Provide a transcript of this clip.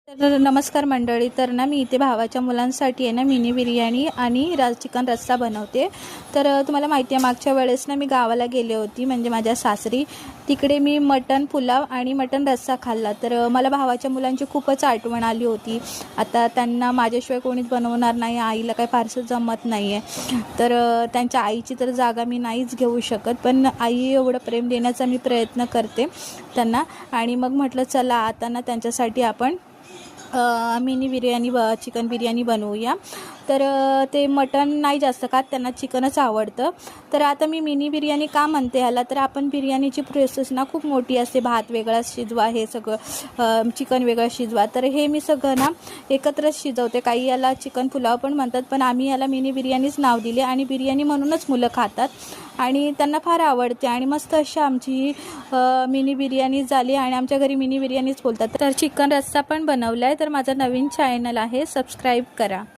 तर नमस्कार मंडळी. तर ना मी इथे भावाच्या मुलांसाठी आहे ना मिनी बिर्याणी आणि चिकन रस्सा बनवते. तर तुम्हाला माहिती आहे मागच्या वेळेस ना मी गावाला गेले होती, म्हणजे माझ्या सासरी. तिकडे मी मटण पुलाव आणि मटण रस्सा खाल्ला. तर मला भावाच्या मुलांची खूपच आठवण आली होती. आता त्यांना माझ्याशिवाय कोणीच बनवणार नाही, आईला काही फारसं जमत नाही आहे. तर त्यांच्या आईची तर जागा मी नाहीच घेऊ शकत, पण आई एवढं प्रेम देण्याचा मी प्रयत्न करते त्यांना. आणि मग म्हटलं चला आता ना त्यांच्यासाठी आपण मिनी बिर्याणी चिकन बिर्याणी बनवूया. तर ते मटण नाही जास्त खात, त्यांना चिकनच आवडतं. तर आता मी मिनी बिर्याणी का म्हणते ह्याला, तर आपण बिर्याणीची प्रोसेस ना खूप मोठी असते. भात वेगळा शिजवा, हे सगळं चिकन वेगळं शिजवा. तर हे मी सगळं ना एकत्रच शिजवते. काही याला चिकन पुलाव पण म्हणतात, पण आम्ही याला मिनी बिर्याणीच नाव दिले आणि बिर्याणी म्हणूनच मुलं खातात आणि त्यांना फार आवडते. आणि मस्त अशी आमची मिनी बिर्याणी झाली आणि आमच्या घरी मिनी बिर्याणीच बोलतात. तर चिकन रस्सा पण बनवला आहे. तर माझा नवीन चॅनल आहे, सबस्क्राईब करा.